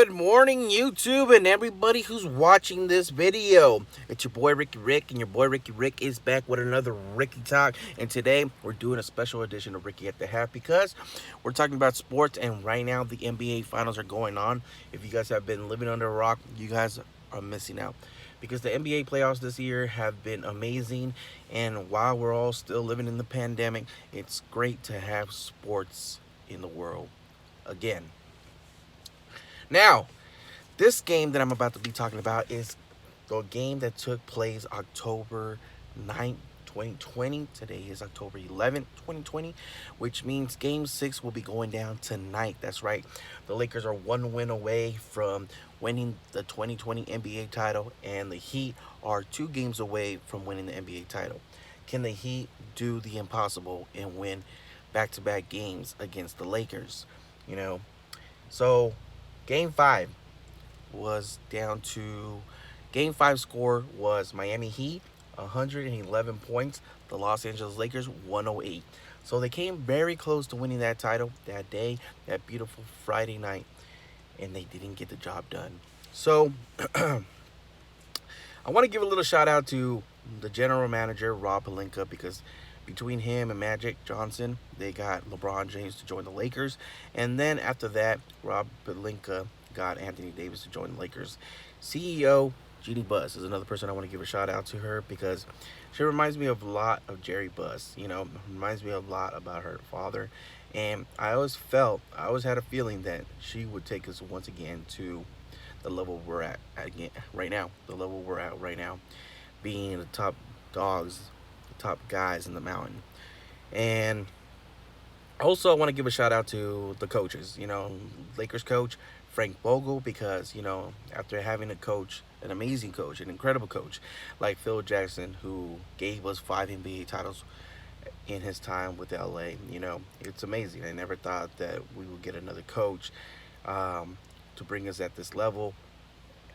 Good morning, YouTube, and everybody who's watching this video. It's your boy Ricky Rick, and your boy Ricky Rick is back with another Ricky Talk. And today we're doing a special edition of Ricky at the Half because we're talking about sports, and right now the NBA Finals are going on. If you guys have been living under a rock, you guys are missing out because the NBA playoffs this year have been amazing. And while we're all still living in the pandemic, it's great to have sports in the world again. Now, this game that I'm about to be talking about is the game that took place October 9th, 2020. Today is October 11th, 2020, which means game 6 will be going down tonight. That's right. The Lakers are one win away from winning the 2020 NBA title, and the Heat are 2 games away from winning the NBA title. Can the Heat do the impossible and win back-to-back games against the Lakers? You know, so game 5 was down to game 5 score was Miami Heat 111 points, the Los Angeles Lakers 108. So they came very close to winning that title that day, that beautiful Friday night, and they didn't get the job done. So I want to give a little shout out to the general manager Rob Pelinka because between him and Magic Johnson, they got LeBron James to join the Lakers, and then after that, Rob Pelinka got Anthony Davis to join the Lakers. CEO Jeannie Buss is another person I want to give a shout out to her because she reminds me of a lot of Jerry Buss. Reminds me a lot about her father, and I always had a feeling that she would take us once again to the level we're at again right now. The level we're at right now, being the top dogs, the top guys in the mountain, and also, I want to give a shout out to the coaches. Lakers coach Frank Vogel, because after having a coach, an amazing coach, an incredible coach like Phil Jackson, who gave us 5 NBA titles in his time with LA, it's amazing. I never thought that we would get another coach to bring us at this level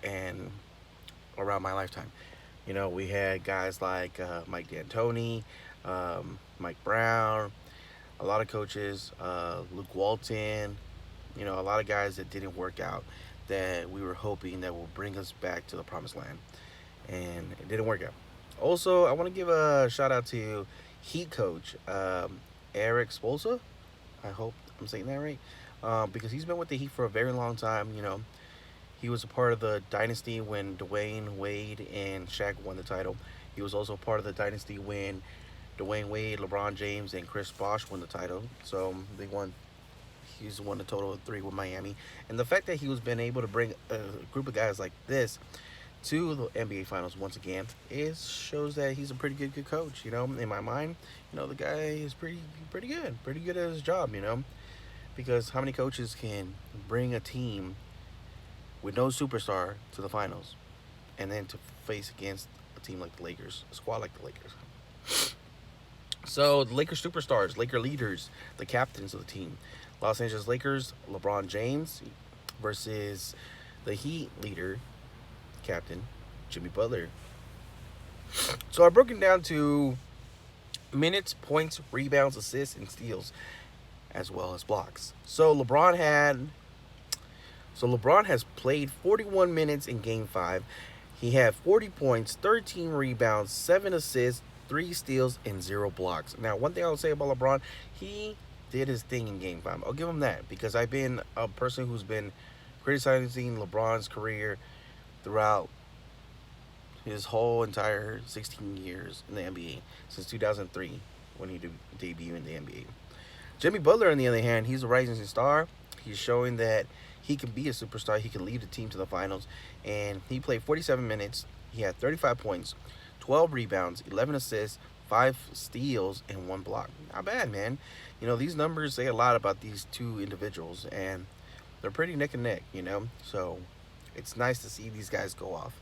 and around my lifetime. We had guys like Mike D'Antoni, Mike Brown, a lot of coaches, Luke Walton, a lot of guys that didn't work out that we were hoping that will bring us back to the promised land, and it didn't work out. Also, I want to give a shout out to Heat coach Eric Spolza. I hope I'm saying that right, because he's been with the Heat for a very long time. He was a part of the dynasty when Dwayne Wade and Shaq won the title. He was also part of the dynasty when Dwayne Wade, LeBron James, and Chris Bosh won the title. So they won. He's won a total of 3 with Miami, and the fact that he was been able to bring a group of guys like this to the NBA Finals once again is shows that he's a pretty good coach. In my mind, the guy is pretty good at his job. Because how many coaches can bring a team with no superstar to the finals, and then to face against a team like the Lakers, a squad like the Lakers? So the Lakers superstars, Laker leaders, the captains of the team, Los Angeles Lakers, LeBron James versus the Heat leader, captain, Jimmy Butler. So I broke it down to minutes, points, rebounds, assists, and steals, as well as blocks. So LeBron has played 41 minutes in Game 5. He had 40 points, 13 rebounds, 7 assists, 3 steals, and 0 blocks. Now, one thing I will say about LeBron, he did his thing in Game 5. I'll give him that because I've been a person who's been criticizing LeBron's career throughout his whole entire 16 years in the NBA, since 2003 when he debuted in the NBA. Jimmy Butler, on the other hand, he's a rising star. He's showing that he can be a superstar. He can lead the team to the finals. And he played 47 minutes. He had 35 points, 12 rebounds, 11 assists, 5 steals, and 1 block. Not bad, man. These numbers say a lot about these 2 individuals, and they're pretty neck and neck, So it's nice to see these guys go off.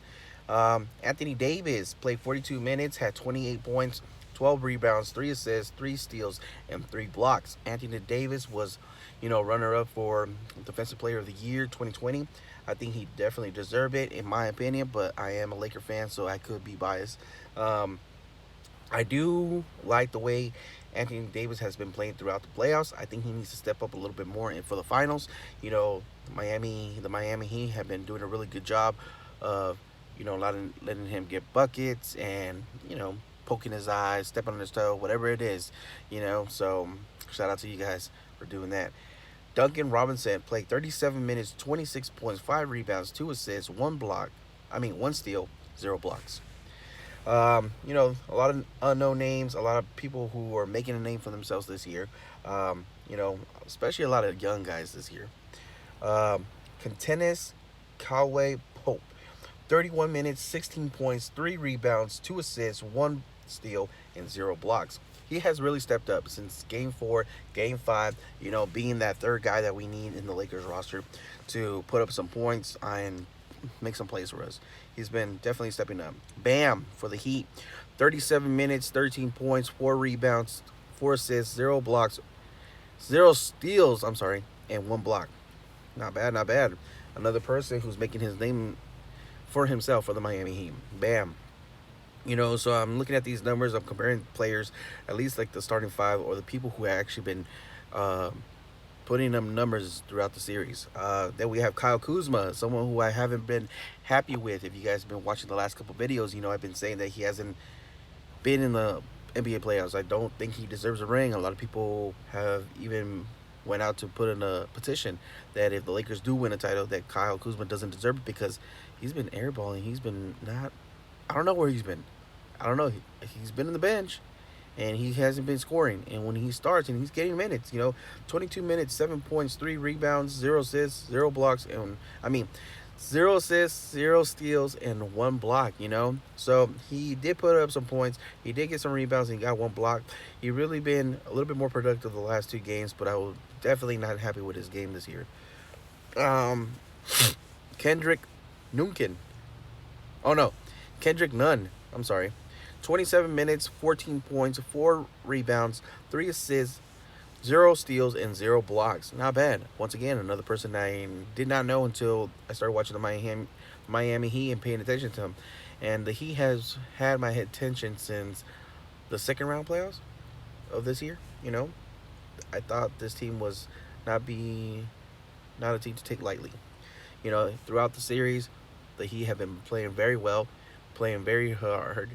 Anthony Davis played 42 minutes, had 28 points, 12 rebounds, 3 assists, 3 steals, and 3 blocks. Anthony Davis was, runner-up for Defensive Player of the Year 2020. I think he definitely deserved it, in my opinion, but I am a Laker fan, so I could be biased. I do like the way Anthony Davis has been playing throughout the playoffs. I think he needs to step up a little bit more for the finals. You know, the Miami Heat have been doing a really good job of, letting him get buckets and, poking his eyes, stepping on his toe, whatever it is, So shout out to you guys for doing that. Duncan Robinson played 37 minutes, 26 points, 5 rebounds, 2 assists, 1 steal, 0 blocks. A lot of unknown names, a lot of people who are making a name for themselves this year. Especially a lot of young guys this year. Kentennis Coway Pope, 31 minutes, 16 points, 3 rebounds, 2 assists, 1 steal, and 0 blocks. He has really stepped up since Game 4, Game 5, being that third guy that we need in the Lakers roster to put up some points and make some plays for us. He's been definitely stepping up. Bam for the Heat. 37 minutes, 13 points, 4 rebounds, 4 assists, 0 blocks, 0 steals, and 1 block. Not bad, not bad. Another person who's making his name for himself for the Miami Heat. Bam. So I'm looking at these numbers. I'm comparing players, at least like the starting 5 or the people who have actually been putting them numbers throughout the series. Then we have Kyle Kuzma, someone who I haven't been happy with. If you guys have been watching the last couple videos, I've been saying that he hasn't been in the NBA playoffs. I don't think he deserves a ring. A lot of people have even went out to put in a petition that if the Lakers do win a title, that Kyle Kuzma doesn't deserve it because he's been airballing. He's been not... I don't know where he's been. I don't know. He's been in the bench, and he hasn't been scoring. And when he starts and he's getting minutes, 22 minutes, 7 points, 3 rebounds, 0 assists, 0 blocks, 0 assists, 0 steals, and 1 block, So he did put up some points. He did get some rebounds and he got 1 block. He really been a little bit more productive the last 2 games, but I was definitely not happy with his game this year. Kendrick Nunn. Oh, no. Kendrick Nunn. 27 minutes, 14 points, 4 rebounds, 3 assists, 0 steals, and 0 blocks. Not bad. Once again, another person I did not know until I started watching the Miami Heat and paying attention to him. And the Heat has had my attention since the second round playoffs of this year. I thought this team was not a team to take lightly. Throughout the series, the Heat have been playing very well, playing very hard,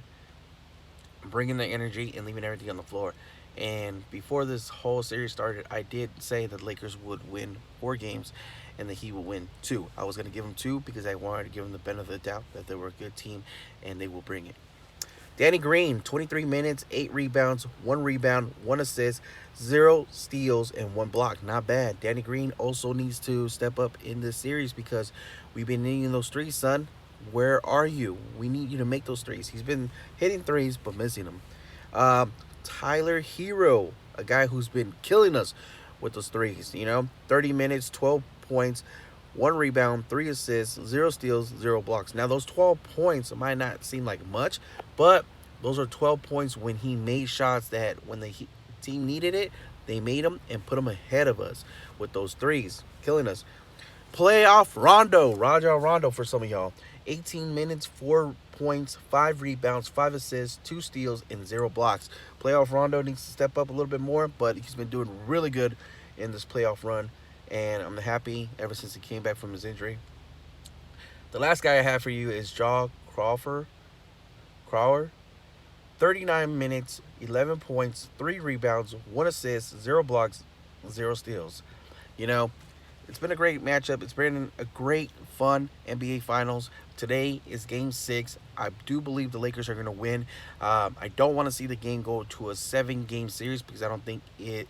bringing the energy and leaving everything on the floor. And before this whole series started, I did say that the Lakers would win 4 games and the Heat would win 2. I was going to give them 2 because I wanted to give them the benefit of the doubt that they were a good team and they will bring it. Danny Green, 23 minutes, 8 rebounds, 1 rebound, 1 assist, 0 steals, and 1 block. Not bad. Danny Green also needs to step up in this series because we've been needing those threes, son. Where are you? We need you to make those threes. He's been hitting threes but missing them. Tyler Hero, a guy who's been killing us with those threes. 30 minutes, 12 points, 1 rebound, 3 assists, 0 steals, 0 blocks. Now, those 12 points might not seem like much, but those are 12 points when he made shots that when the team needed it, they made them and put them ahead of us with those threes, killing us. Playoff Rondo, Rajon Rondo for some of y'all. 18 minutes, 4 points, 5 rebounds, 5 assists, 2 steals, and 0 blocks. Playoff Rondo needs to step up a little bit more, but he's been doing really good in this playoff run, and I'm happy ever since he came back from his injury. The last guy I have for you is Jaw Crowder. 39 minutes, 11 points, 3 rebounds, 1 assist, 0 blocks, 0 steals. It's been a great matchup. It's been a great, fun NBA Finals. Today is Game 6. I do believe the Lakers are going to win. I don't want to see the game go to a 7-game series because I don't think it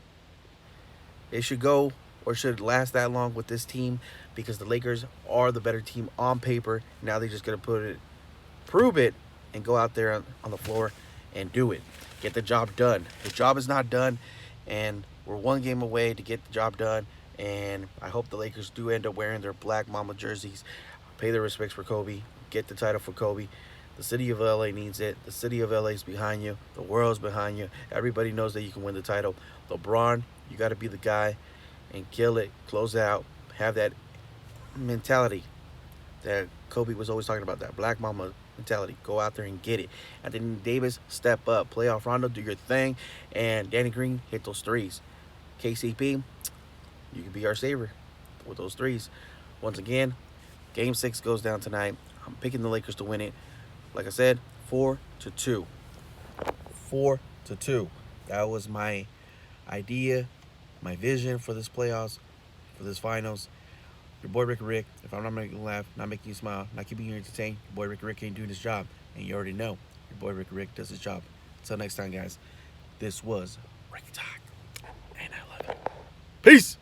should go or should last that long with this team because the Lakers are the better team on paper. Now they're just going to prove it, and go out there on the floor and do it. Get the job done. The job is not done, and we're 1 game away to get the job done. And I hope the Lakers do end up wearing their Black Mamba jerseys, pay their respects for Kobe, get the title for Kobe. The city of LA needs it. The city of LA is behind you. The world's behind you. Everybody knows that you can win the title. LeBron, you got to be the guy and kill it, close out, have that mentality that Kobe was always talking about, that black mama mentality. Go out there and get it. Anthony Davis, step up. Playoff Rondo, do your thing. And Danny Green, hit those threes. KCP, you can be our saver with those threes. Once again, Game 6 goes down tonight. I'm picking the Lakers to win it. Like I said, 4-2. 4-2. That was my idea, my vision for this playoffs, for this finals. Your boy Ricky Rick. If I'm not making you laugh, not making you smile, not keeping you entertained, your boy Ricky Rick ain't doing his job. And you already know your boy Ricky Rick does his job. Until next time, guys, this was Ricky Talk. And I love it. Peace.